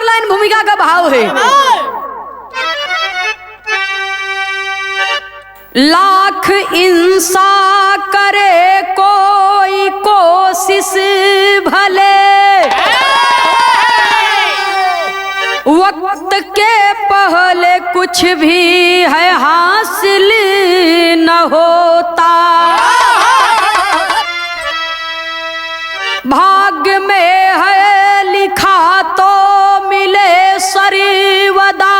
Line भूमिका का भाव है। लाख इंसा करे कोई कोशिश भले, वक्त के पहले कुछ भी है हासिल न होता। भाग्य में है लिखा तो मिले सरीवदा,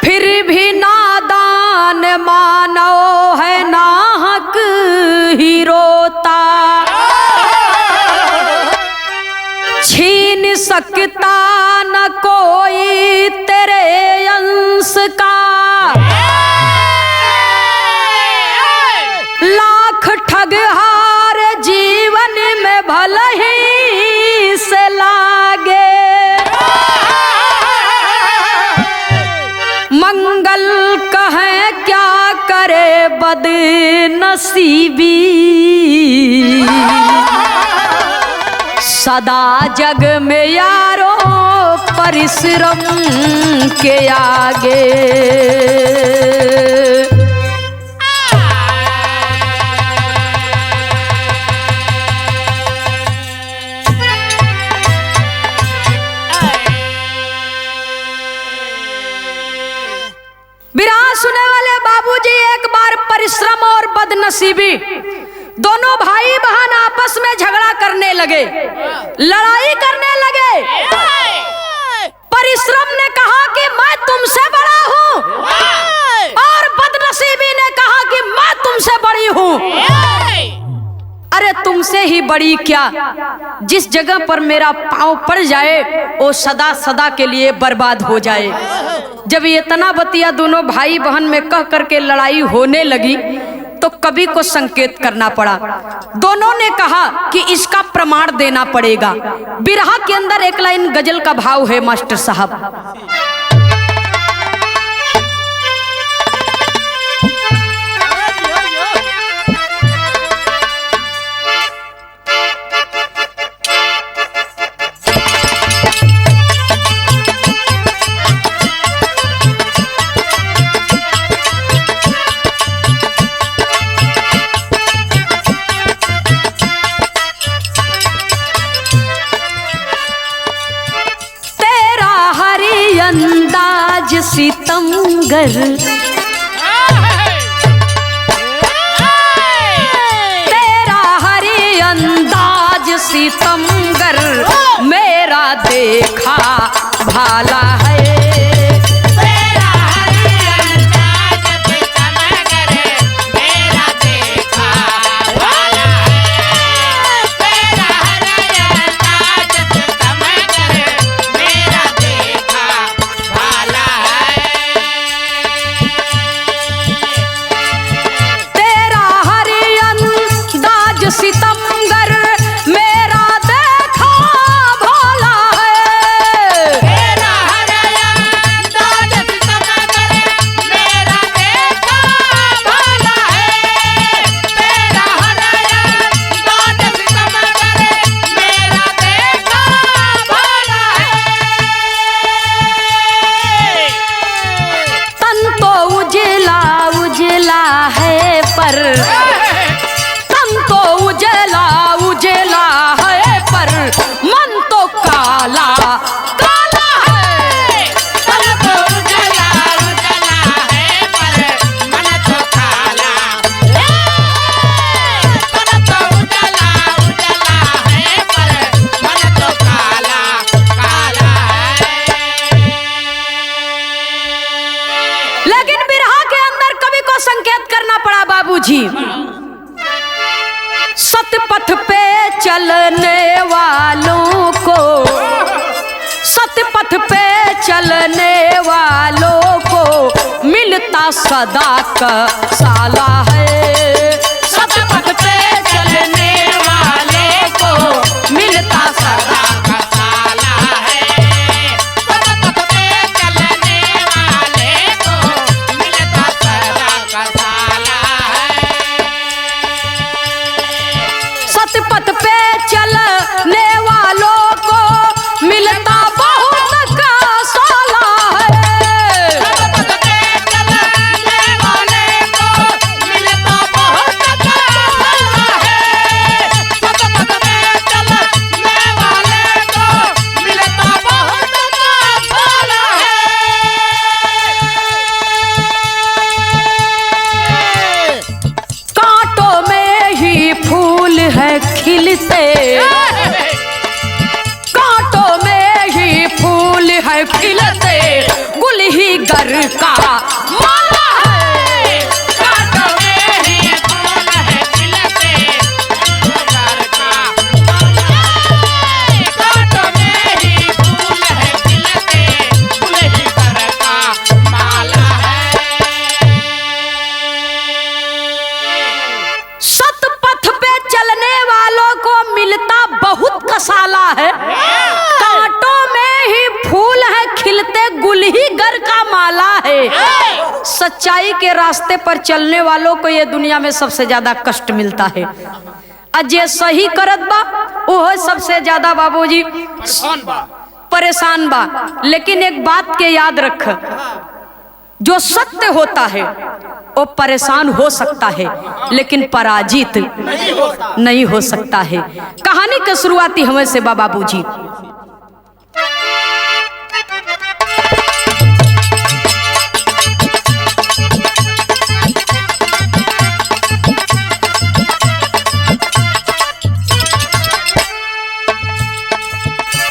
फिर भी नादान मानो है नाहक ही रोता। छीन सकता न कोई तेरे अंश का, लाख ठग हार जीवन में भले ही से लागे। मंगल कहे क्या करे बदनसीबी, सदा जग में यारो परिश्रम के आगे। विरह सुने वाले बाबूजी, एक बार परिश्रम और बदनसीबी, दोनों भाई बहन आपस में झगड़ा करने लगे, लड़ाई करने लगे। परिश्रम ने कहा कि मैं तुमसे बड़ा हूँ, और बदनसीबी ने कहा कि मैं तुमसे बड़ी हूँ। अरे तुमसे ही बड़ी क्या, जिस जगह पर मेरा पांव पड़ जाए वो सदा सदा के लिए बर्बाद हो जाए। जब ये इतना बतिया दोनों भाई बहन में कह करके लड़ाई होने लगी तो कवि को संकेत करना पड़ा। दोनों ने कहा कि इसका प्रमाण देना पड़ेगा। बिरहा के अंदर एक लाइन गजल का भाव है मास्टर साहब। अंदाज सितमगर, तेरा हरी अंदाज सितमगर, मेरा देखा भाला है। तेरा हरी अंदाज सितमगर, मेरा देखा भाला है। तेरा हरी अंदाज सितमगर, मेरा देखा भाला है। तेरा हरी अंदाज सितमगर, मेरा देखा भोला है। तेरा हरी अंदाज सितमगर, मेरा देखा भोला है। तेरा हरी अंदाज सितमगर, मेरा देखा भोला है। तन तो उजला उजला है पर, तन तो उजला उजला है पर, मन तो काला काला है। तन तो उजला उजला है पर, मन तो काला है। तन तो उजला उजला है पर, मन तो काला काला है। लेकिन बिरहा के अंदर कवि को संकेत करना पड़ा बाबूजी। सतपथ पे चलने वालों को, सतपथ पे चलने वालों को मिलता सदा का साला है। सतपथ पे चलने वाले को मिलता सदा का साला है। सतपथ पे चलने वाले को मिलता सदा का साला है। सतपथ पे चलने वालों महफिल से गुल ही गर का माला है। कांटों में ही फूल है खिलते गर का माला है। कांटों में ही फूल है खिलते गुल ही गर का माला है। सतपथ पे चलने वालों को मिलता बहुत कसाला है। कांटों में ही फूल है खिलते गुल ही गर का माला है। सच्चाई के रास्ते पर चलने वालों को ये दुनिया में सबसे ज्यादा कष्ट मिलता है। अजय सही करत बा वो सबसे ज्यादा बाबूजी परेशान बा। लेकिन एक बात के याद रख, जो सत्य होता है वो परेशान हो सकता है लेकिन पराजित नहीं हो सकता है। कहानी की शुरुआती हमें से बाबूजी।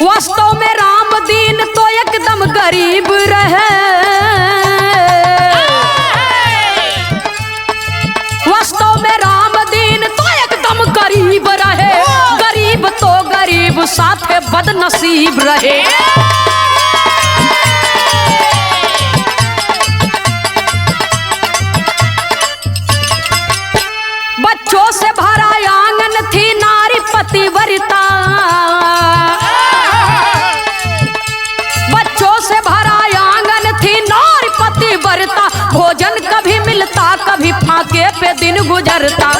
वास्तव में राम दीन तो एकदम गरीब रहे। वास्तव में राम दीन तो एकदम गरीब रहे। गरीब तो गरीब साथ बदनसीब रहे। बच्चों से भरा आंगन थी नारी पतिव्रता। बच्चों से भरा आंगन थी नारी पतिव्रता। भोजन कभी मिलता कभी फाके पे दिन गुजरता।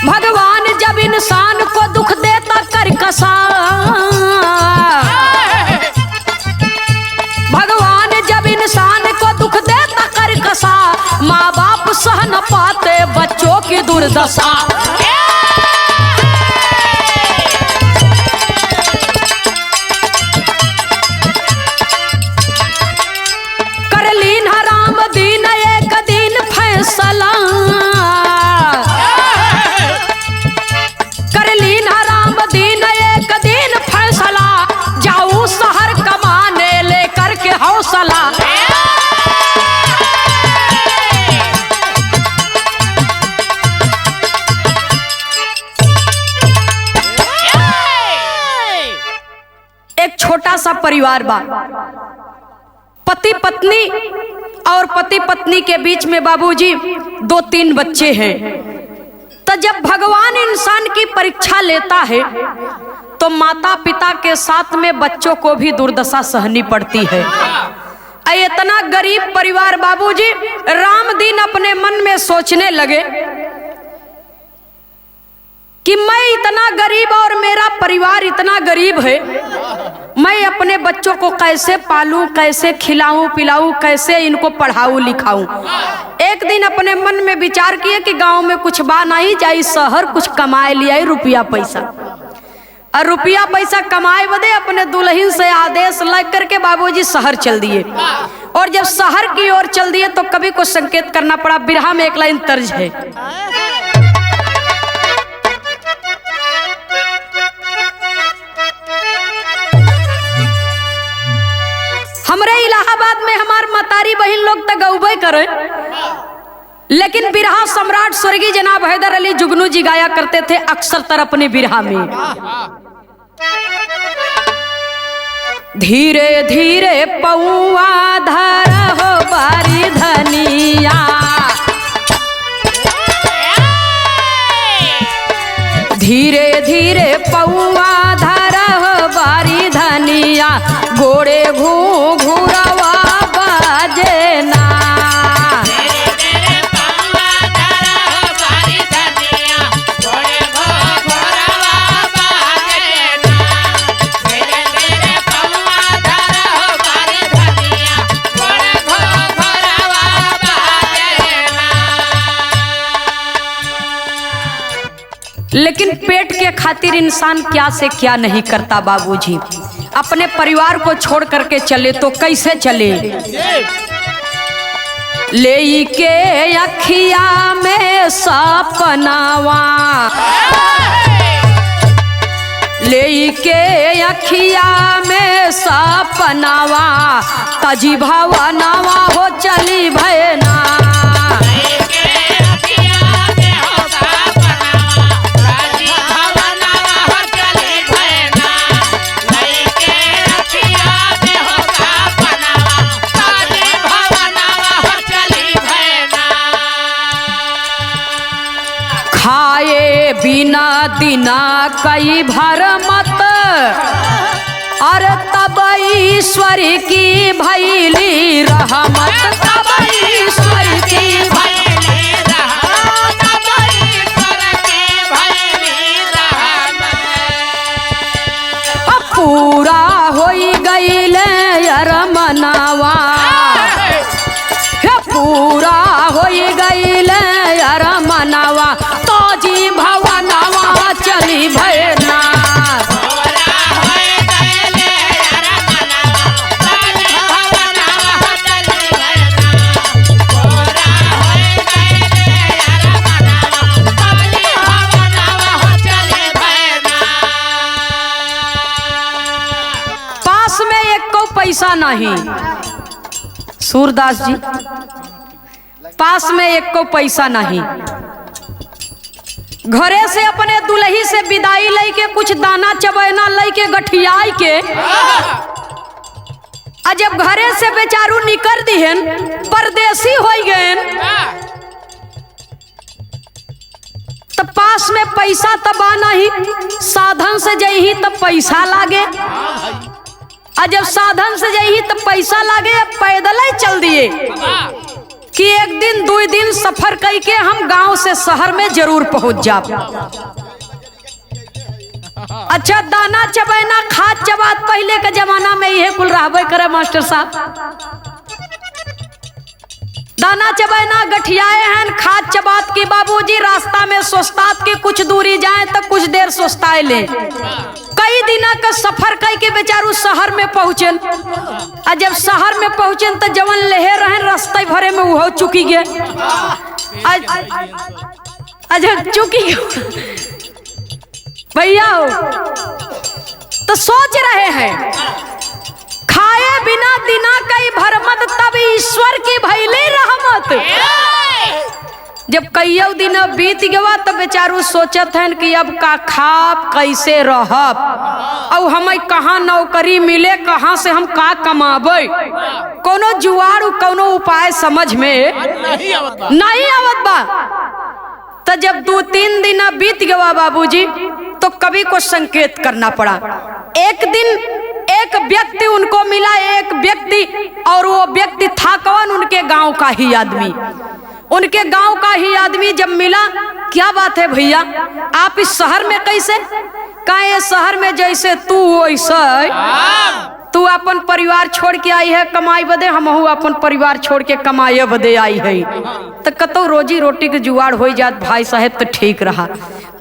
भगवान जब इंसान को दुख देता कर कसा। भगवान जब इंसान को दुख देता कर कसा। माँ बाप सह न पाते बच्चों की दुर्दशा। कर लीन राम दीन एक दिन फैसला। कर लीन राम दीन एक दिन फैसला। जाऊं शहर कमाने लेकर के हौसला। एक छोटा सा परिवार बा। पति पत्नी और पति पत्नी के बीच में बाबूजी 2-3 बच्चे हैं। तो जब भगवान इंसान की परीक्षा लेता है तो माता पिता के साथ में बच्चों को भी दुर्दशा सहनी पड़ती है। इतना गरीब परिवार बाबूजी रामदीन अपने मन में सोचने लगे कि मैं इतना गरीब और मेरा परिवार इतना गरीब है, मैं अपने बच्चों को कैसे पालूं, कैसे खिलाऊं पिलाऊं, कैसे इनको पढ़ाऊं लिखाऊं। एक दिन अपने मन में विचार किए कि गांव में कुछ बा नहीं, जाई शहर कुछ कमाए लिया रुपया पैसा। और रुपया पैसा कमाए बदे अपने दुल्हन से आदेश लेकर के बाबूजी शहर चल दिए। और जब शहर की ओर चल दिए तो कभी को संकेत करना पड़ा। बिरहा में एक लाइन तर्ज है, हमरे इलाहाबाद में हमार मतारी बहन लोग तक गौबे करे, लेकिन बिरहा सम्राट स्वर्गीय जनाब हैदर अली जुगनू जी गाया करते थे अक्सर तर अपने बिरहा में। धीरे धीरे पौआ धर हो बारी धनिया। धीरे धीरे पौआ धर हो बारी धनिया। घोड़े घूरवा बाजे ना। लेकिन पेट के खातिर इंसान क्या से क्या नहीं करता बाबूजी। अपने परिवार को छोड़ करके चले तो कैसे चले। ले के अखिया में सपनावा, ले के अखिया में सपनावा, तजी भवनावा हो चली भैना। खाए बिना दिना कई भर मत, और तब ईश्वर की भैली रहमत, तब ईश्वर की भैली रहमत, तब ईश्वर की भैली रहमत। पूरा होई गईले अरमनावा, पूरा होई गईले अरमनावा, तजी भवनावा चली भैना। पास में एक को पैसा नहीं, सूरदास जी पास में एक को पैसा नहीं, घरे से अपने दुल्ही से विदाई लेके कुछ दाना चबैना लेके गठियाई के, जब घरे से बेचारू निकल दिहन परदेसी हो गए, तो पास में पैसा तबा नहीं, साधन से जही तो पैसा लागे, जब साधन से जही तो पैसा लागे, पैदल ही चल दिए कि एक दिन 2 दिन सफर करके हम गांव से शहर में जरूर पहुंच जाब। अच्छा दाना चबैना खाद चबात पहले के जमाना में यह कुल रहबे करे मास्टर साहब, दाना चबैना गठियाए हैं खाद चबात की बाबूजी, रास्ता में सोचतात की कुछ दूरी जाए तो कुछ देर सोचताए ले, कई दिना का सफर करके बेचारू शहर में पहुंचन, जब शहर में पहुंचन तो जवन लहे रहन रास्ते भरे में वो चुकी गए, जब चुकी भैया तो सोच रहे हैं खाए बिना दिना कई भरमत, तब ईश्वर की भैली रहमत। जब कई दिन बीत गवा तो बेचारू सोचत हैं कि अब का खाब कैसे रहब, और हमें कहाँ नौकरी मिले, कहाँ से हम का कमाबे, कोनो जुआड़ कोनो उपाय समझ में नहीं आवत बा। तो जब 2-3 दिन बीत गवा बाबूजी, तो कभी को संकेत करना पड़ा। एक दिन एक व्यक्ति उनको मिला, एक व्यक्ति, और वो व्यक्ति था कौन, उनके गांव का ही आदमी, उनके गांव का ही आदमी जब मिला, क्या बात है भैया आप इस शहर में कैसे, कहे शहर में जैसे तू वैसे, तू अपन परिवार छोड़ के आई है कमाई बदे, हम अपन परिवार छोड़ के कमाए बदे आई है, तो कतो रोजी रोटी के जुगाड़ हो जात भाई साहब तो ठीक रहा।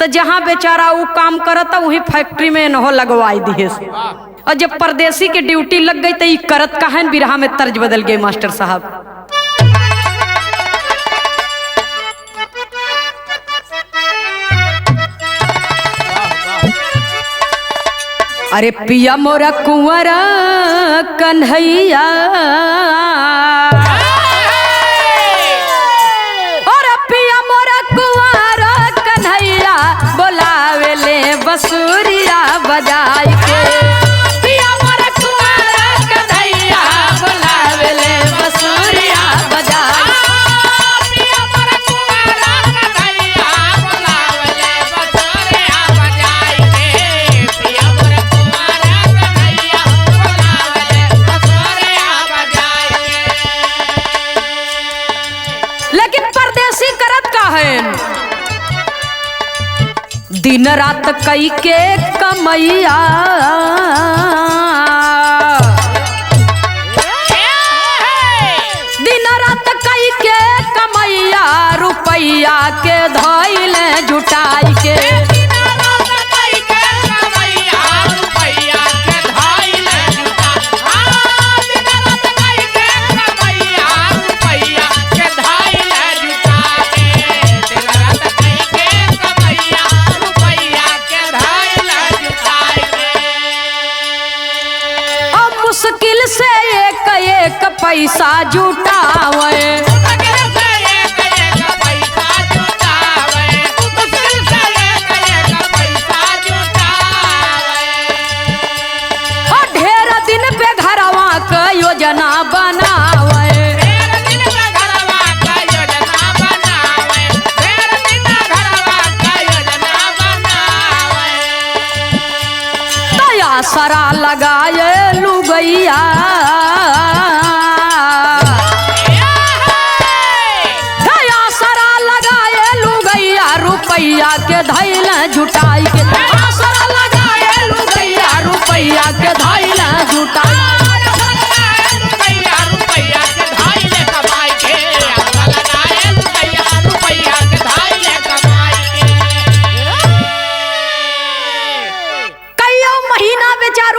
तो जहाँ बेचारा वो काम करता वही फैक्ट्री में नहो लगवाई दिए, और जब परदेसी के ड्यूटी लग गई तो ये करत कहन बिरहा में तर्ज बदल गए मास्टर साहब। अरे पिया मोरा कुंवरा कन्हैया, और पिया मोरा कुंवरा कन्हैया, बोलावे ले बसुरिया बजाई के, पिया मोरा कुंवरा कन्हैया, बोलावे ले बसुरिया बजाई, पिया मोरा कुंवरा कन्हैया, बोलावे ले बसुरिया बजाई के, पिया मोरा दिन रात कई के कमैया, दिन रात कई के कमैया, रुपैया के धइले जुटाई के, के पैसा जुटावे। ढेर दिन पे घरवा का योजना बनावे। सरा लगाए लुगैया दया सरा लगाए लुगैया रुपैया के धैल जुटाई के। सरा लगाए लुगैया रुपैया के धैल जुटाई।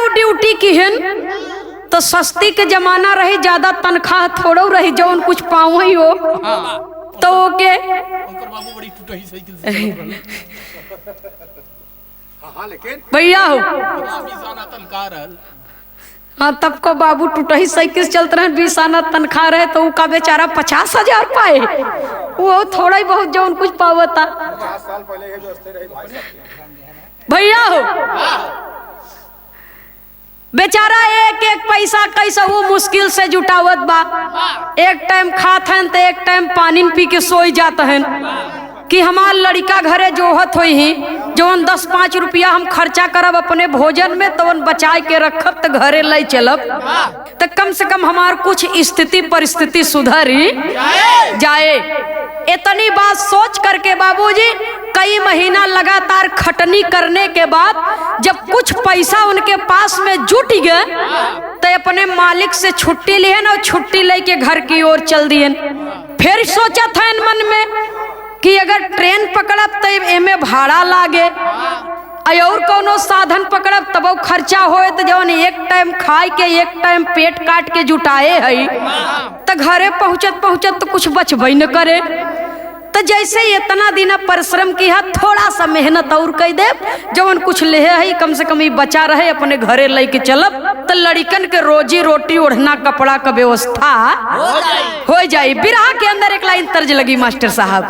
ड्यूटी की है तो सस्ती के जमाना रही, ज्यादा तनख्वाह थोड़ो रही, जौन कुछ पाऊ ही हो तो ओके भैया हो। हाँ तब को बाबू टूटही साइकिल चलते रहे, 20 आना तनख्वाह रहे तो उसका बेचारा 50,000 पाए, वो थोड़ा ही बहुत जौन कुछ पावता भैया हो। बेचारा एक एक पैसा कैसा वो मुश्किल से जुटावत बा। एक टाइम खात हैं तो एक टाइम पानी पी के सोई जात हैं कि हमार लड़का घरे जोहत हुई ही जौन 10-5 रुपया हम खर्चा करब अपने भोजन में तो बचाए के रखब तो घरे ले चलब तो कम से कम हमार कुछ स्थिति परिस्थिति सुधरी जाए। इतनी बात सोच करके बाबूजी कई महीना लगातार खटनी करने के बाद जब कुछ पैसा उनके पास में जुट गए तो अपने मालिक से छुट्टी लिए और छुट्टी लेके घर की ओर चल दिए। फिर सोचा था इन मन में कि अगर ट्रेन पकड़ब तो एमे भाड़ा लागे और कोनो साधन पकड़ब तब खर्चा होए तो जवन एक टाइम खाए के एक टाइम पेट काट के जुटाए है तो घरे पहुँचत पहुँचत तो कुछ बचबे न करे। तो जैसे इतना दिन परिश्रम किया थोड़ा सा मेहनत और कर दे जवन कुछ ले है कम से कम बचा रहे अपने घरे लेके चलब तो लड़कन के रोजी रोटी ओढ़ना कपड़ा का व्यवस्था हो जाए। बिरहा के अंदर एक लाइन तर्ज लगी मास्टर साहब।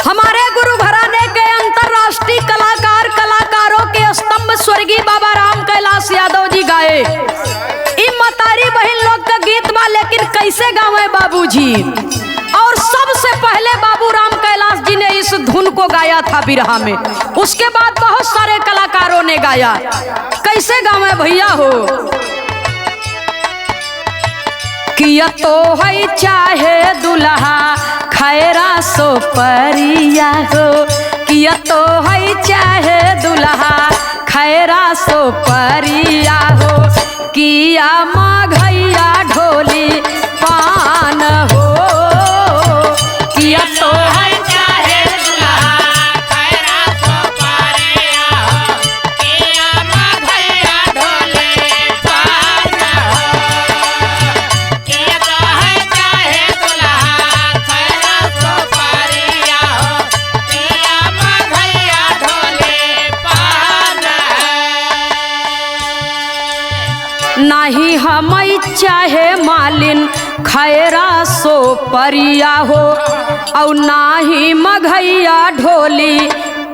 हमारे गुरु घराने के अंतरराष्ट्रीय कलाकार कलाकारों के स्तंभ स्वर्गीय बाबा राम कैलाश यादव जी गाए। इ मतारी बहन लोग का गीत बा लेकिन कैसे गावे बाबूजी। और सबसे पहले बाबू राम कैलाश जी ने इस धुन को गाया था बिरहा में, उसके बाद बहुत सारे कलाकारों ने गाया। कैसे गावे भैया हो। किया तो है चाहे दुल्हा खैरा सो परिया हो। किया तो है चाहे दुल्हा खैरा सो परिया हो। किया माघैया ढोली पान हो। किया तो है चाहे दुल्हा खैरा सो परिया हो। किया माघैया ढोली पान हो। किया तो है चाहे दुल्हा खैरा सो परिया हो। किया माघैया ढोली पान नहीं हम चाहे मालिन खैरा सो परिया हो और नाही मघैया ढोली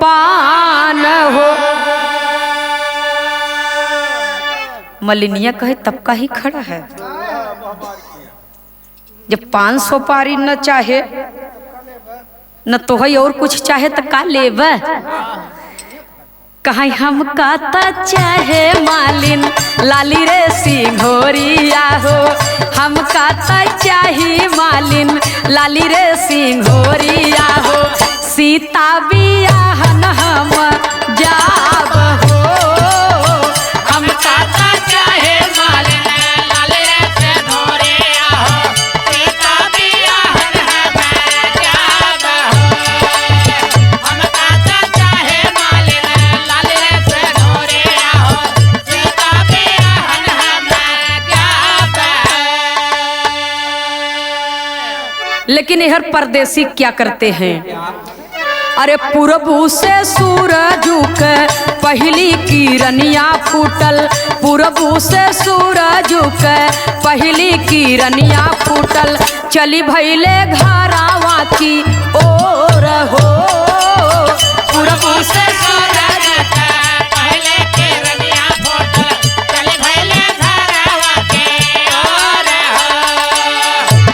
पान हो। मलिनिया कहे तब का ही खड़ा है। जब 500 पारी न चाहे न तो है और कुछ चाहे तो का लेब। कहीं हम का चाहे मालिन लाली रे सिंघोरिया हो। हम का चाही मालिन लाली रे सिंघोरिया हो। सीता बियाहन हम जाब हो। हम का चाहे मालिन लाली रे सिंघोरिया हो। सीता बियाहन हम जाब हो। हम का चाहे मालिन लाली रे सिंघोरिया हो। सीता बियाहन हम जाब। लेकिन यह परदेसी क्या करते हैं, अरे पूरबू से सूरज के पहली किरनिया फूटल, पूरबू से सूरज के पहली किरनिया फूटल, चली भैले घरावा की ओर हो। पूरबू से सूरज के पहले किरनिया फूटल, चली भैले घरावा की ओर हो।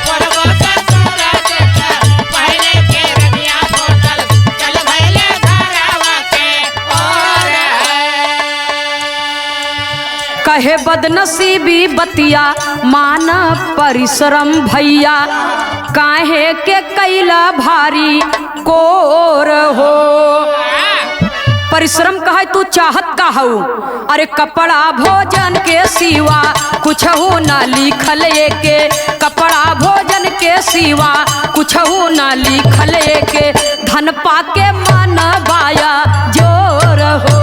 पूरबू से सूरज के पहले किरनिया फूटल, चली भैले घरावा की ओर हो। कहे बदनसीबी बतिया मान परिश्रम भैया, काहे के कैला भारी कोर हो। परिश्रम कहे तू चाहत का हूँ, अरे कपड़ा भोजन के सिवा कुछ हो ना लिखल के, कपड़ा भोजन के सिवा कुछ हो ना लिखल के, धन पाके मन बाया जोर हो।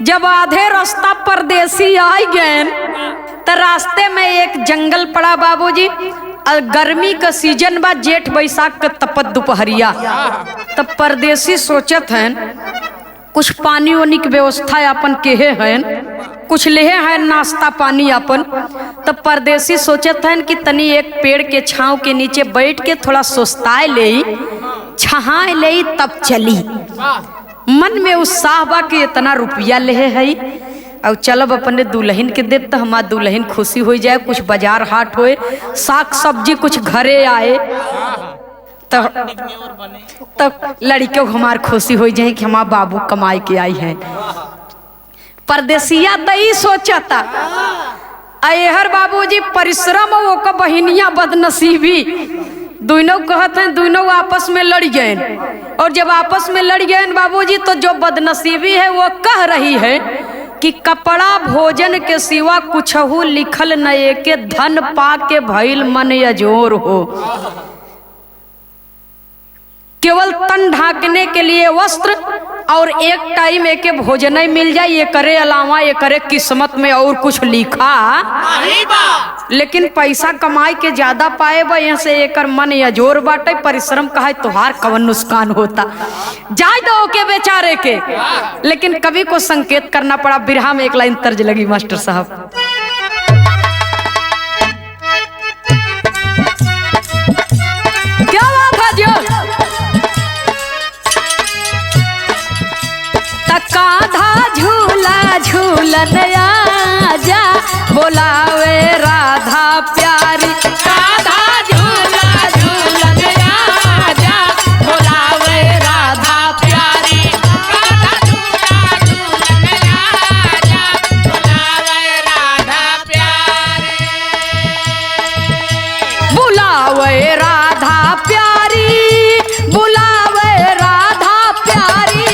जब आधे रास्ता परदेसी आई गए तो रास्ते में एक जंगल पड़ा बाबूजी, और गर्मी का सीजन बा, जेठ बैसाख का तपत दोपहरिया। तब परदेसी सोचत हैं कुछ पानी वानी की व्यवस्था अपन केहे हैं, कुछ लेहे हैं नाश्ता पानी अपन। तब परदेसी सोचत हैं कि तनी एक पेड़ के छांव के नीचे बैठ के थोड़ा सोस्ताए ले, छहाए ले, तब चली। मन में उत्साह बा कि इतना रुपया ले है, और चलब अपने दुल्हन के देव तो हमार दुल्हन खुशी हो जाए, कुछ बाजार हाट होए, साग सब्जी कुछ घरे आए, तो लड़कियों को हमार खुशी हो जाए कि हमार बाबू कमाई के आई हैं। परदेसिया तो ही सोचता, अहर बाबूजी परिश्रम वो का बहिनिया बदनसीबी, दोनों कहते हैं, दोनों आपस में लड़ गए। और जब आपस में लड़ गए बाबूजी, तो जो बदनसीबी है वो कह रही है कि कपड़ा भोजन के सिवा कुछहु लिखल नए के, धन पा के भइल मन अजोर हो। केवल तन ढाकने के लिए वस्त्र और एक टाइम एक भोजन ही मिल जाए, ये करे अलावा ये करे किस्मत में और कुछ लिखा, लेकिन पैसा कमाई के ज्यादा पाए बा, यहाँ से एक मन अजोर बाटे। परिश्रम कहा तुहार कवन नुकसान होता, जाए दो के बेचारे के। लेकिन कवि को संकेत करना पड़ा। बिरहा में एक लाइन तर्ज लगी मास्टर साहब, क्या बात है जो काधा झूला झूलन आजा, बोलावे राधा प्यारी, काधा झूला झूलन आजा, बोलावे राधा प्यारी, काधा झूला झूलन आजा, बोलावे राधा प्यारी, बुलावे राधा प्यारी, बुलावे राधा प्यारी,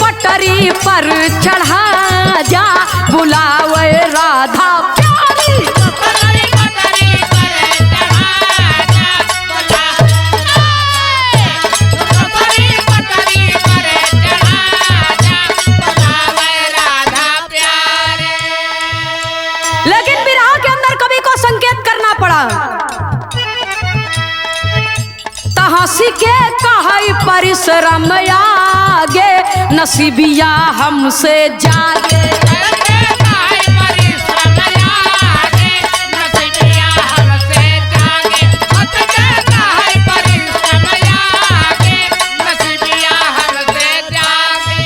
पटरी पर चढ़ा जा, बुलावे राधा प्यारी, पटरी पर चढ़ा जा, पटरी पर चढ़ा जा, बुलावे राधा प्यारी। लेकिन बिरहा के अंदर कवि को संकेत करना पड़ा, हंसी के कहे परिश्रम आगे, नसीबिया हमसे जागे, परिश्रम आगे, नसीबिया हमसे जागे, परिश्रम आगे, नसीबिया हमसे जागे।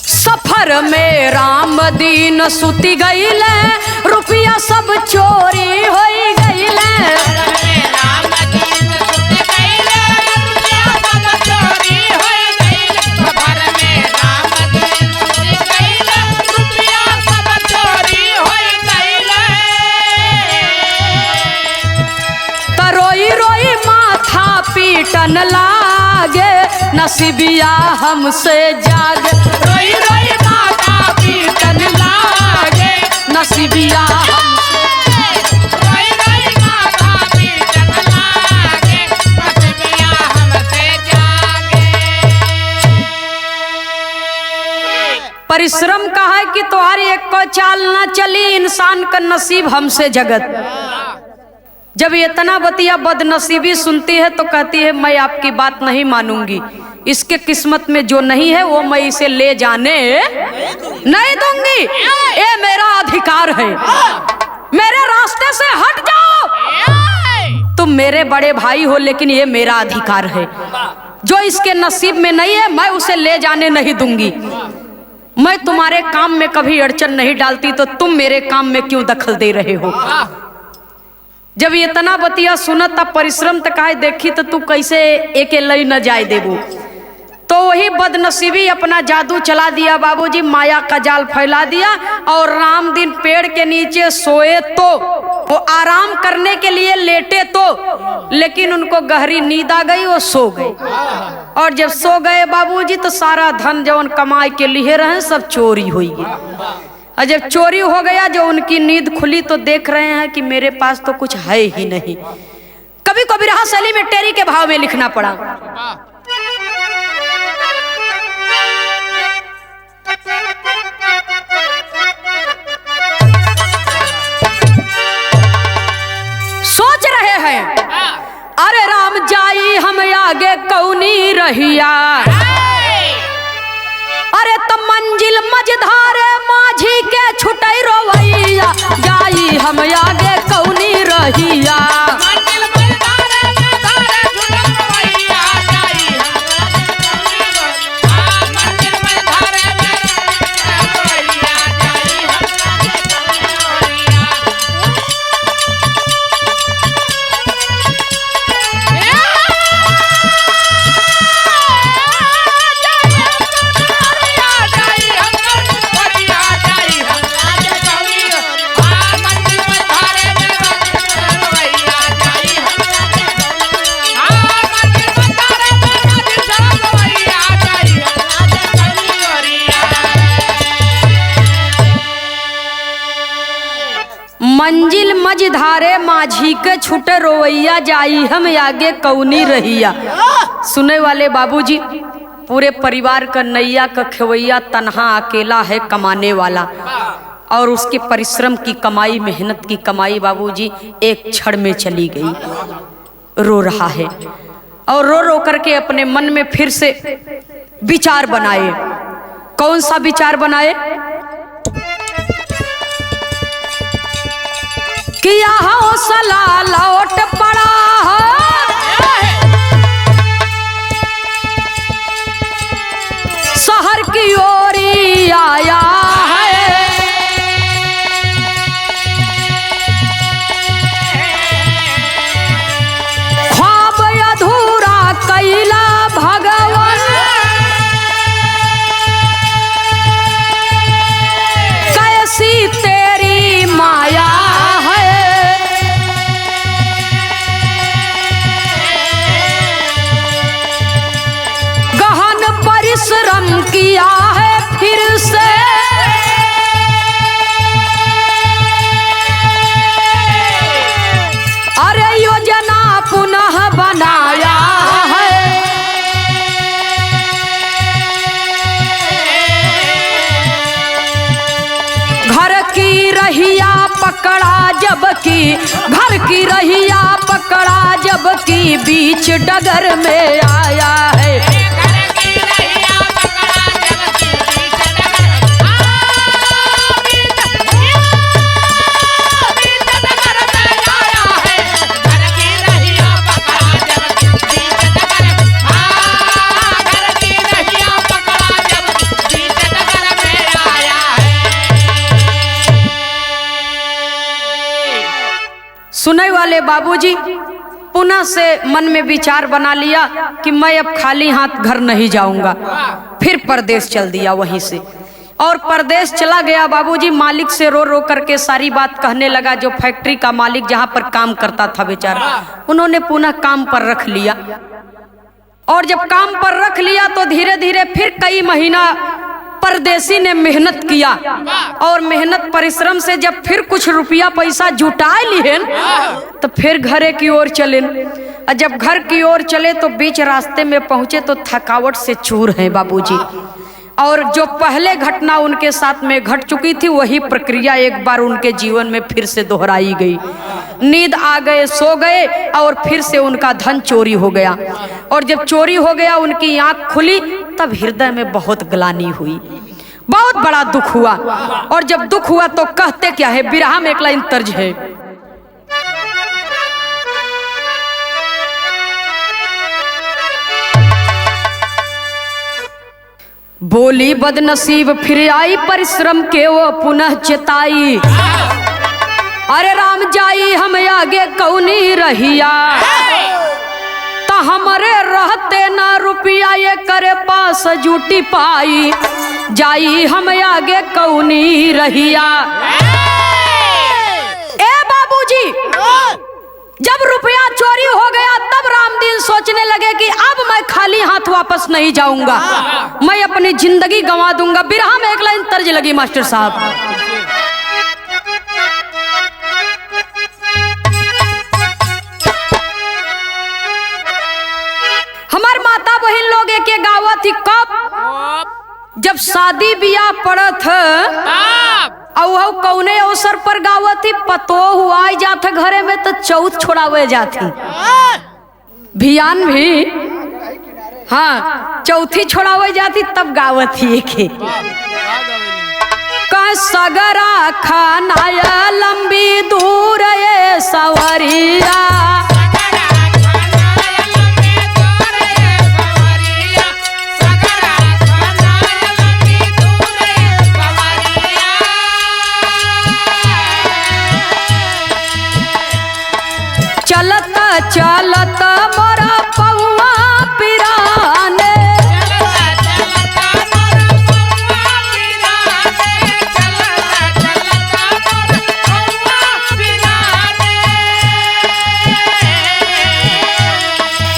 सफर में राम दीन सुती गईले, रुपया सब चोरी हो गईले, राम नसीबिया हमसे जागे, रोई रोई माता पीटन लागे, नसीबिया परिश्रम का है कि तुम्हारी एक को चाल ना चली, इंसान का नसीब हमसे जगत। जब इतना बतिया बदनसीबी सुनती है तो कहती है मैं आपकी बात नहीं मानूंगी, इसके किस्मत में जो नहीं है वो मैं इसे ले जाने नहीं दूंगी, ये मेरा अधिकार है, मेरे रास्ते से हट जाओ। तुम मेरे बड़े भाई हो लेकिन ये मेरा अधिकार है, जो इसके नसीब में नहीं है मैं उसे ले जाने नहीं दूंगी। मैं तुम्हारे काम में कभी अड़चन नहीं डालती तो तुम मेरे काम में क्यों दखल दे रहे हो। जब ये तना बतिया सुनत तब परिश्रम तक आए देखी तो तू कैसे एक लई न जाए देबू। तो वही बदनसीबी अपना जादू चला दिया बाबूजी, माया का जाल फैला दिया और राम दिन पेड़ के नीचे सोए तो वो आराम करने के लिए लेटे तो, लेकिन उनको गहरी नींद आ गई, वो सो गए। और जब सो गए बाबूजी तो सारा धन जवन कमाई के लिए रहे सब चोरी हुई गई। और जब चोरी हो गया, जो उनकी नींद खुली तो देख रहे हैं कि मेरे पास तो कुछ है ही नहीं। कभी कभी रहा शैली में टेरी के भाव में लिखना पड़ा। सोच रहे हैं अरे राम जाई हम आगे कौनी रहिया, अरे तब मंजिल मझधारे माझी के छुटई रोवैया, जाई हम आगे कौनी रहिया। मंजिल मझधारे माझी के छुटे रोवैया, जाई हम आगे कौनी रहिया। सुने वाले बाबूजी, पूरे परिवार का नैया का खेवैया तन्हा अकेला है कमाने वाला, और उसके परिश्रम की कमाई, मेहनत की कमाई बाबूजी एक क्षण में चली गई। रो रहा है और रो रो करके अपने मन में फिर से विचार बनाए। कौन सा विचार बनाए कि हौसला लौट पड़ा शहर की ओर आया है, ख्वाब अधूरा कैला भगवान, कैसी तेरी माया परिश्रम किया है फिर से, अरे योजना पुनः बनाया है। घर की रहिया पकड़ा जबकि, घर की रहिया पकड़ा जबकि बीच डगर में आया है। सुनने वाले बाबूजी पुनः से मन में विचार बना लिया कि मैं अब खाली हाथ घर नहीं जाऊंगा। फिर परदेश चल दिया वहीं से, और परदेश चला गया बाबूजी। मालिक से रो रो करके सारी बात कहने लगा। जो फैक्ट्री का मालिक जहां पर काम करता था बेचारा, उन्होंने पुनः काम पर रख लिया। और जब काम पर रख लिया तो धीरे धीरे फिर कई महीना परदेसी ने मेहनत किया और मेहनत परिश्रम से जब फिर कुछ रुपया पैसा जुटा लिए तो फिर घरे की ओर चले। और जब घर की ओर चले तो बीच रास्ते में पहुंचे तो थकावट से चूर हैं बाबूजी। और जो पहले घटना उनके साथ में घट चुकी थी वही प्रक्रिया एक बार उनके जीवन में फिर से दोहराई गई। नींद आ गए, सो गए और फिर से उनका धन चोरी हो गया। और जब चोरी हो गया उनकी आंख खुली तब हृदय में बहुत ग्लानि हुई, बहुत बड़ा दुख हुआ। और जब दुख हुआ तो कहते क्या है, बिरहा में एक लाइन तर्ज है, बोली बदनसीब फिर आई परिश्रम के वो पुनः चेताई। अरे राम जाई हम आगे कौनी रहिया, तो हमारे रहते ना रुपया ये करे पास जूटी पाई। जाई हम आगे कौनी रहिया। ए बाबूजी, जब रुपया चोरी हो गया तब रामदीन सोचने लगे कि अब मैं खाली हाथ वापस नहीं जाऊंगा, मैं अपनी जिंदगी गंवा दूंगा। बिरहा में एक लाइन तर्ज लगी मास्टर साहब, हमार माता बहन लोग एक गावा थी कब जब शादी बियाह पड़त औ कौने अवसर पर गावती, पतो हुआ जात घरे में तो चौथ छोड़ावे जाती, भियान भी हाँ चौथी छोड़ावे जाती तब गावती एक का सगरा खाना लंबी दूर ये सवरिया। चलत मोरा पौआ पिराने,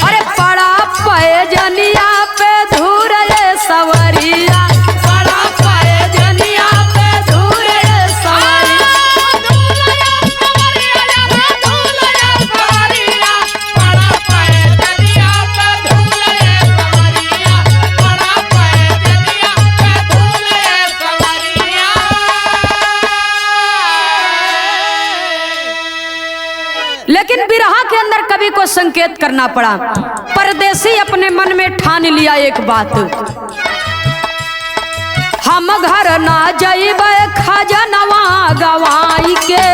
अरे पड़ा पैजनिया पे धूर ये सवरिया, पड़ा पैजनिया पे धूर ये सवरिया। लेकिन बिरहा के अंदर कवि को संकेत करना पड़ा। परदेसी अपने मन में ठान लिया एक बात, हम घर ना जाइबे खजनवा गवाई के।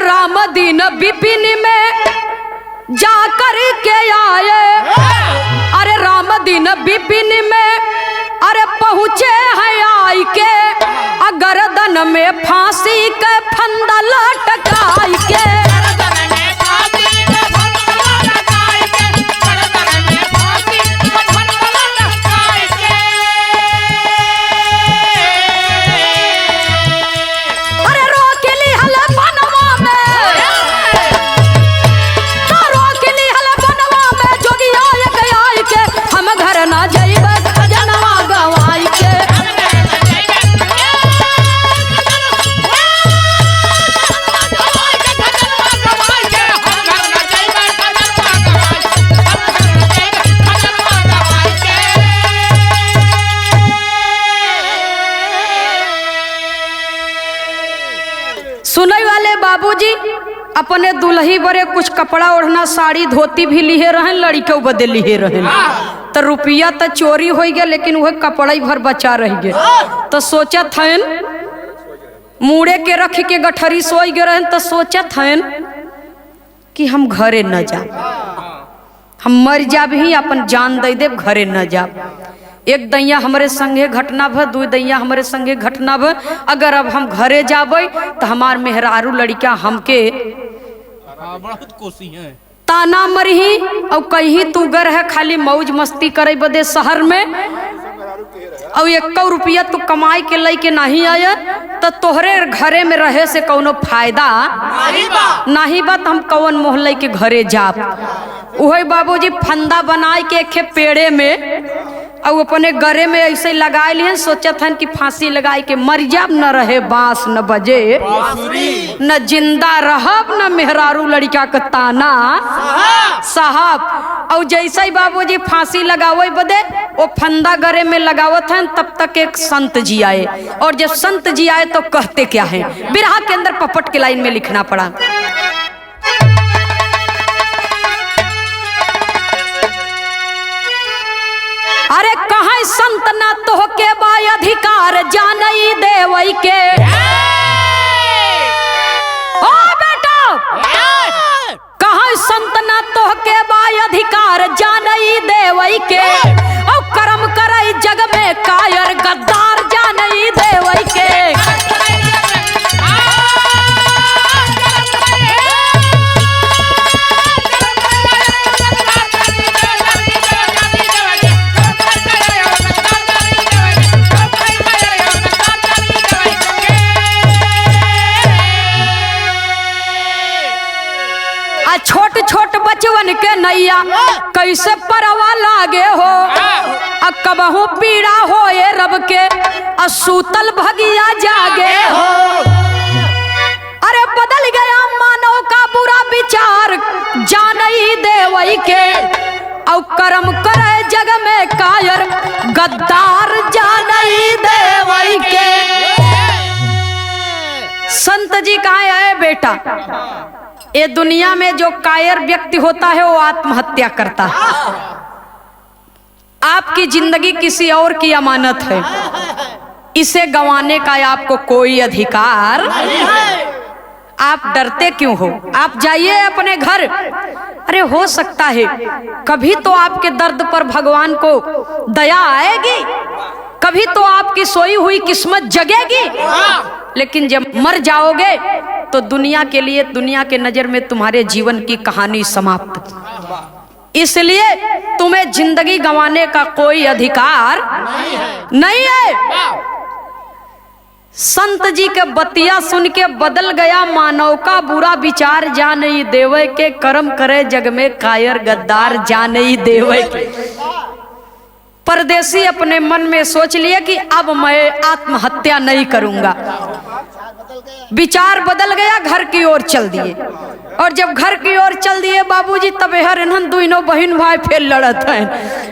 राम दीन विपिन में जाकर के आए, अरे राम दीन विपिन में अरे पहुँचे हैं आई के, गर्दन में फांसी के फंदा लटकाई के। बाबूजी अपने दुल्ही बरे कुछ कपड़ा ओढ़ना साड़ी धोती भी लिए रहन, लड़के बदे लिए रहन। तो रुपया तो चोरी हो गया, लेकिन वह कपड़ा ही भर बचा रह गए। तो सोचा थन मुड़े के रख के गठरी सोई गए रहन। तो सोचा थन कि हम घरे न जा, हम मर जाब ही, अपन जान दे देव, घरे न जाब। एक दैया हमारे संगे घटना भ, दू दैया हमारे संगे घटना भ। अगर अब हम घरे जाबे तो हमार मेहरारू लड़का हमके बहुत कोसी है ताना मरही और कहीं तू गर है खाली मौज मस्ती करे बदे शहर में, और 1 रुपया तू कमाई के लई के नहीं आया तो तोहरे घरे में रहे से कौनो फायदा नहीं बा। हम कौन मोहल्ले के घरे जाप। वही बाबूजी फंदा बनाए के एक पेड़े में और अपने गरे में ऐसे लगाए लिए, सोचत हन कि फांसी लगाए के मर जाब, न रहे बांस न बजे, न जिंदा रहब, न मेहरारू लड़का का ताना साहब। और जैसे ही बाबूजी फांसी लगावे बदे वो फंदा गरे में लगावत हैं, तब तक एक संत जी आए। और जब संत जी आए तो कहते क्या है, बिरहा के अंदर पपट के लाइन में लिखना पड़ा। अरे कहाँ संत ना तो के बाय अधिकार जानई देवई के। ओ बेटा कहाँ संत ना तो के बाय अधिकार जानई देवई के। और कर्म करई जग में कायर गद्दार जानई देवई के। छोट छोट बचवन के नैया कैसे परवा लागे हो। कबहू पीड़ा हो ये रब के असूतल भगिया जागे हो। अरे बदल गया मानव का बुरा विचार जानई देवई के। और कर्म करे जग में कायर गद्दार जानई देवई के। संत जी कहा है बेटा, ये दुनिया में जो कायर व्यक्ति होता है वो आत्महत्या करता है। आपकी जिंदगी किसी और की अमानत है, इसे गंवाने का आपको कोई अधिकार नहीं है। आप डरते क्यों हो? आप जाइए अपने घर। अरे हो सकता है कभी तो आपके दर्द पर भगवान को दया आएगी, कभी तो आपकी सोई हुई किस्मत जगेगी। लेकिन जब मर जाओगे तो दुनिया के लिए, दुनिया के नजर में तुम्हारे जीवन की कहानी समाप्त। इसलिए तुम्हें जिंदगी गंवाने का कोई अधिकार नहीं है। संत जी के बतिया सुन के बदल गया मानव का बुरा विचार जानई देवे के। कर्म करे जग में कायर गद्दार जानई देवे के। परदेसी अपने मन में सोच लिए कि अब मैं आत्महत्या नहीं करूंगा। विचार बदल गया, घर की ओर चल दिए। और जब घर की ओर चल दिए बाबूजी, तब हरन दोनों बहन भाई फिर लड़त हैं।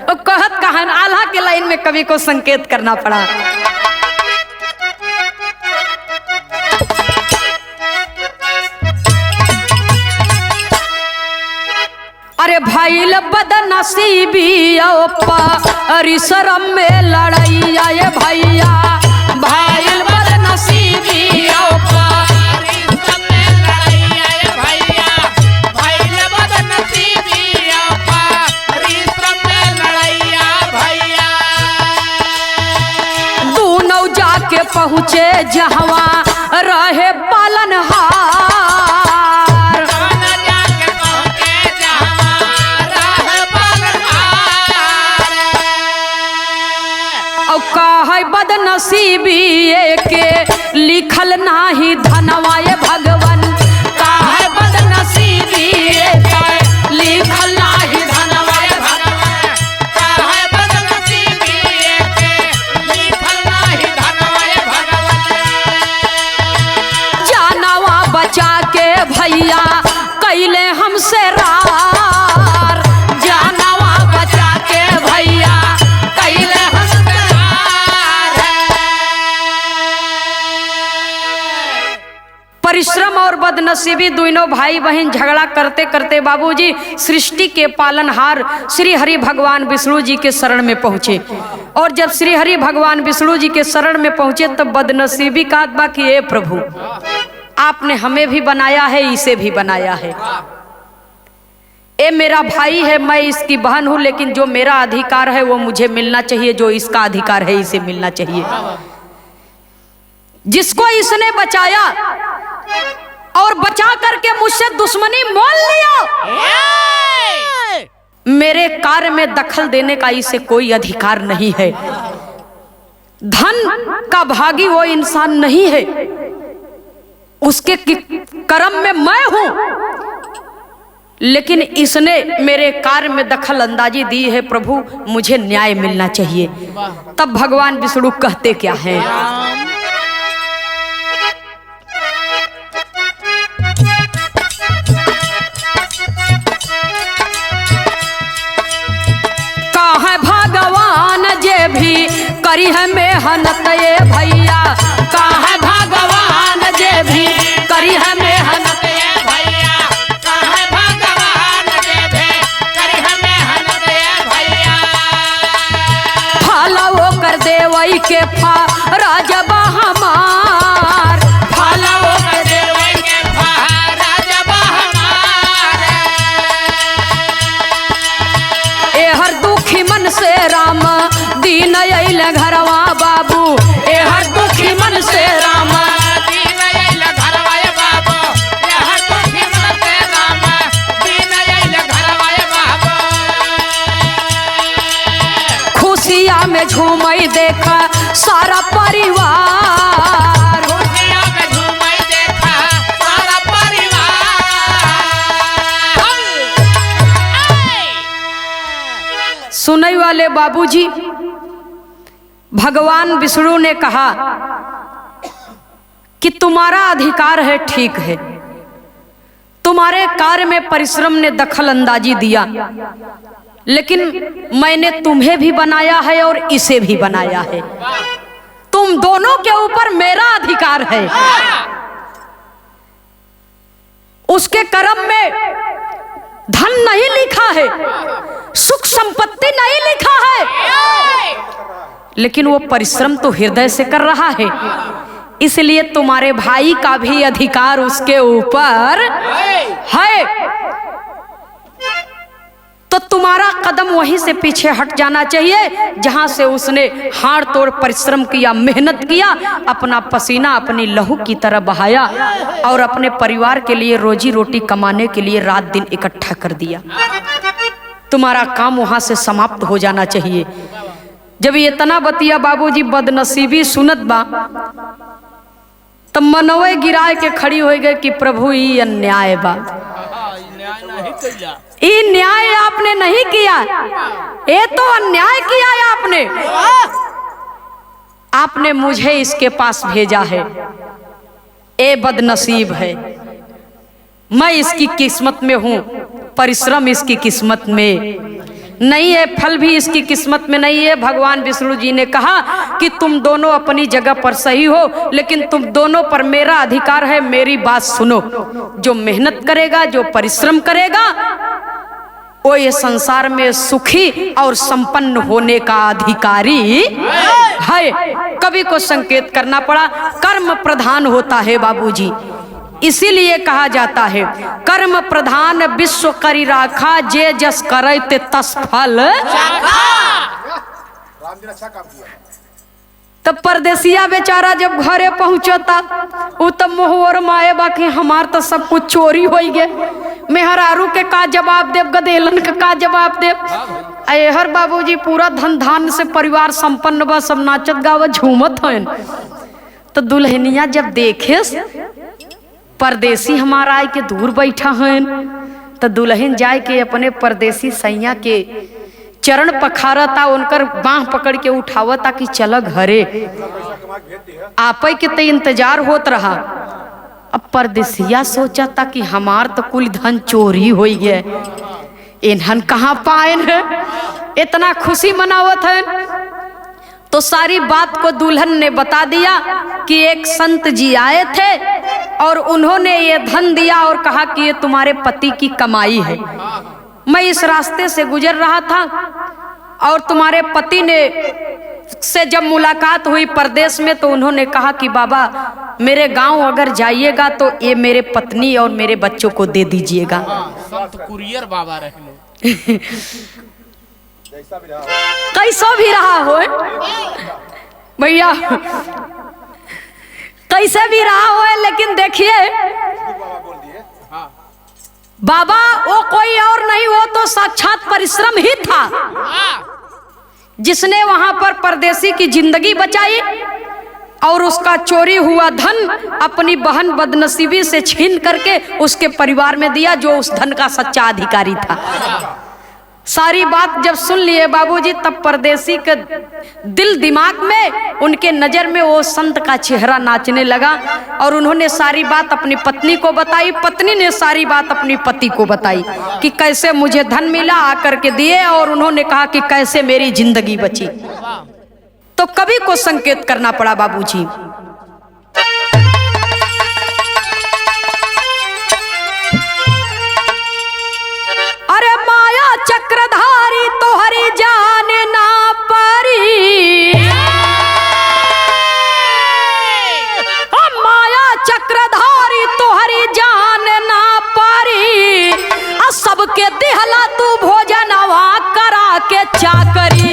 और कहत कहन आल्हा के लाइन में कवि को संकेत करना पड़ा। अरे भाईल बदनसीबी परिश्रम में लड़ैया ये भैया। भाईल बदनसीबी परिश्रम में लड़ैया ये भैया। भाईल बदनसीबी परिश्रम में लड़ैया भैया। दोनों जाके पहुँचे जहवा रहे पालनहार। बदनसीबी के लिखल नाही धनवा ये भगवन। काहे बदनसीबी के लिखल नाही धनवा ये भगवन। काहे बदनसीबी के लिखल नाही धनवा ये भगवन। जानवा बचा के भैया कैले हमसे रार। जानवा बचा के भैया कैले परिश्रम और बदनसीबी दोनों भाई बहन झगड़ा करते करते बाबूजी सृष्टि के पालनहार श्री हरि भगवान विष्णु जी के शरण में पहुंचे। और जब श्री हरि भगवान विष्णु जी के शरण में पहुंचे तो बदनसीबी का बा कि हे प्रभु, आपने हमें भी बनाया है, इसे भी बनाया है। ये मेरा भाई है, मैं इसकी बहन हूं, लेकिन जो मेरा अधिकार है वो मुझे मिलना चाहिए, जो इसका अधिकार है इसे मिलना चाहिए। जिसको इसने बचाया और बचा करके मुझसे दुश्मनी मोल लिया, मेरे कार्य में दखल देने का इसे कोई अधिकार नहीं है। धन का भागी वो इंसान नहीं है, उसके कर्म में मैं हूं, लेकिन इसने मेरे कार्य में दखल अंदाजी दी है। प्रभु, मुझे न्याय मिलना चाहिए। तब भगवान विष्णु कहते क्या हैं? कहाँ भगवान जे भी करी है मेहनत ये भैया, कहाँ भगवान जे भी करी है मेहनत ये भैया, कहाँ भगवान जे भी करी है मेहनत ये भैया, फल वो कर दे वही के राजबा हमार, फल वो कर दे वही के राजबा हमार। ए हर दुखी मन से राम दीन अइल घरवा बाबू, ए हर दुखी मन से राम दीन अइल घरवा बाबू, ए हर दुखी मन से राम दीन अइल घरवा बाबू। खुशियां में झूमई देखा सारा परिवार, खुशियां में झूमई देखा सारा परिवार। सुनई वाले बाबूजी, भगवान विष्णु ने कहा कि तुम्हारा अधिकार है, ठीक है, तुम्हारे कार्य में परिश्रम ने दखल अंदाजी दिया, लेकिन मैंने तुम्हें भी बनाया है और इसे भी बनाया है। तुम दोनों के ऊपर मेरा अधिकार है। उसके कर्म में धन नहीं लिखा है, सुख संपत्ति नहीं लिखा है, लेकिन वो परिश्रम तो हृदय से कर रहा है। इसलिए तुम्हारे भाई का भी अधिकार उसके ऊपर है। तो तुम्हारा कदम वहीं से पीछे हट जाना चाहिए जहां से उसने हाड़ तोड़ परिश्रम किया, मेहनत किया, अपना पसीना अपनी लहू की तरह बहाया और अपने परिवार के लिए रोजी रोटी कमाने के लिए रात दिन इकट्ठा कर दिया। तुम्हारा काम वहां से समाप्त हो जाना चाहिए। जब ये इतना बतिया बाबूजी बदनसीबी सुनत बा, तब मनवे गिराए के खड़ी हो गए कि प्रभु ये अन्याय बा, ये न्याय आपने नहीं किया, ये तो अन्याय किया है आपने। आपने मुझे इसके पास भेजा है, ये बदनसीब है, मैं इसकी किस्मत में हूं, परिश्रम इसकी किस्मत में नहीं है, फल भी इसकी किस्मत में नहीं है। भगवान विष्णु जी ने कहा कि तुम दोनों अपनी जगह पर सही हो, लेकिन तुम दोनों पर मेरा अधिकार है। मेरी बात सुनो, जो मेहनत करेगा, जो परिश्रम करेगा, वो ये संसार में सुखी और संपन्न होने का अधिकारी है। कवि को संकेत करना पड़ा, कर्म प्रधान होता है बाबूजी। इसीलिए कहा जाता है कर्म प्रधान विश्व करी राखा, जे जस करे ते तस फल। तब परदेसिया बेचारा जब घरे पहुंचता, वो तब मोहर माए बाकी हमार तो सब कुछ चोरी हो गए। मेहरारू के का जवाब देव, गदेलन के का जवाब देव। हर बाबूजी पूरा धन धान से परिवार संपन्न बा, सब नाचत गावत झूमत हैं। तो दुल्हनिया जब देखे परदेसी हमारा आए के दूर बैठा है, तो दुल्हन जाए के अपने परदेसी सैया के चरण पखारता, उनकर बाह पकड़ के उठावता कि चल घरे। आपे के ते इंतजार होत रहा। अब परदेसिया सोचता कि हमार तो कुल धन चोरी हो गए, इन्हन कहाँ पाएन है, इतना खुशी मनावत है। तो सारी बात को दुल्हन ने बता दिया कि एक संत जी आए थे और उन्होंने ये धन दिया और कहा कि ये तुम्हारे पति की कमाई है। मैं इस रास्ते से गुजर रहा था और तुम्हारे पति ने से जब मुलाकात हुई परदेश में, तो उन्होंने कहा कि बाबा मेरे गांव अगर जाइएगा तो ये मेरे पत्नी और मेरे बच्चों को दे दीजिएगा। संत कुरियर बाबा रहने कैसा भी रहा हो भैया, कैसे भी रहा हो, लेकिन देखिए बाबा वो कोई और नहीं, वो तो साक्षात परिश्रम ही था जिसने वहां पर परदेसी की जिंदगी बचाई और उसका चोरी हुआ धन अपनी बहन बदनसीबी से छीन करके उसके परिवार में दिया, जो उस धन का सच्चा अधिकारी था। सारी बात जब सुन लिए बाबूजी, तब परदेसी के दिल दिमाग में, उनके नजर में वो संत का चेहरा नाचने लगा और उन्होंने सारी बात अपनी पत्नी को बताई। पत्नी ने सारी बात अपनी पति को बताई कि कैसे मुझे धन मिला, आकर के दिए, और उन्होंने कहा कि कैसे मेरी जिंदगी बची। तो कवि को संकेत करना पड़ा बाबूजी। अरे माया चक्रधारी तोहरी जान ना परी, माया चक्रधारी तोहरी जान ना परी, सबके दिहला तू भोजनवा करा के चाकरी।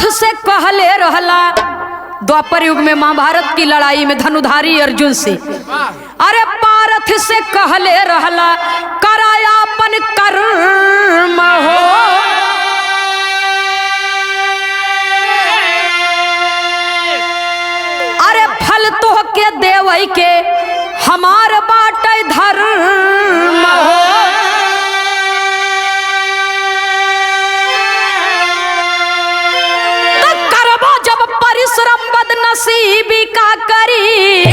से कहले रहला द्वापर युग में महाभारत की लड़ाई में धनुधारी अर्जुन से, अरे पारथ से कहले रहला करायापन कर्म हो, अरे फल तो के देवई के हमार बाटे धर्म हो। परिश्रम बदनसीबी का करी,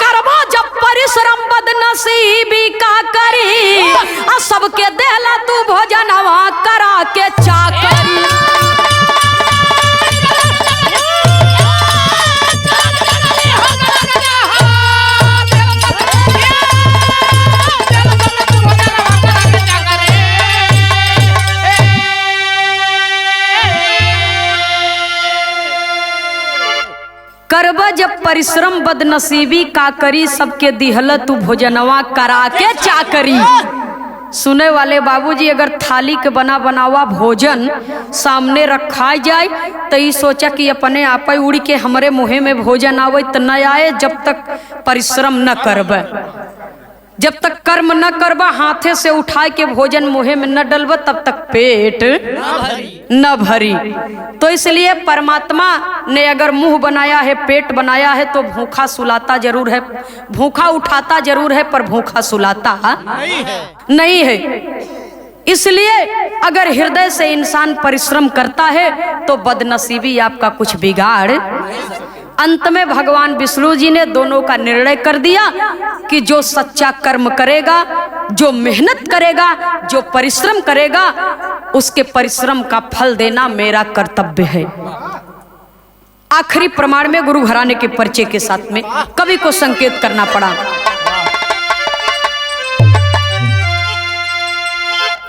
करबो जब परिश्रम बदनसीबी का करी, सबके देला तू भोजनवा करा के चाकरी। करब जब परिश्रम बदनसीबी का करी, सबके दिहल तू भोजनवा करा के चाकरी। सुने वाले बाबूजी, अगर थाली के बना बनावा भोजन सामने रखा जाए तो ये सोचा कि अपने आप ही उड़ के हमारे मुँह में भोजन आवे तो न आए, जब तक परिश्रम न करब, जब तक कर्म न करबा, हाथे से उठा के भोजन मुँह में न डलबा, तब तक पेट न भरी। तो इसलिए परमात्मा ने अगर मुंह बनाया है, पेट बनाया है, तो भूखा सुलाता जरूर है, भूखा उठाता जरूर है, पर भूखा सुलाता नहीं है। इसलिए अगर हृदय से इंसान परिश्रम करता है तो बदनसीबी आपका कुछ बिगाड़। अंत में भगवान विष्णु जी ने दोनों का निर्णय कर दिया कि जो सच्चा कर्म करेगा, जो मेहनत करेगा, जो परिश्रम करेगा, उसके परिश्रम का फल देना मेरा कर्तव्य है। आखिरी प्रमाण में गुरु घराने के परिचय के साथ में कवि को संकेत करना पड़ा।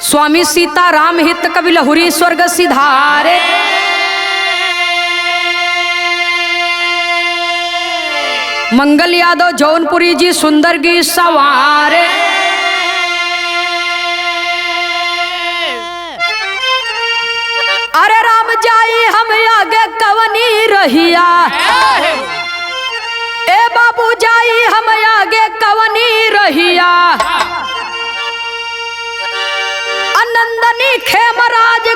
स्वामी सीता राम हित कवि लहुरी स्वर्ग सिधारे, मंगल यादव जौनपुरी जी सुंदर गीत सवारे। अरे राम जाई हम आगे कवनी रहिया, ए बाबू जाई हम आगे कवनी रहिया, नंदनी खेमराज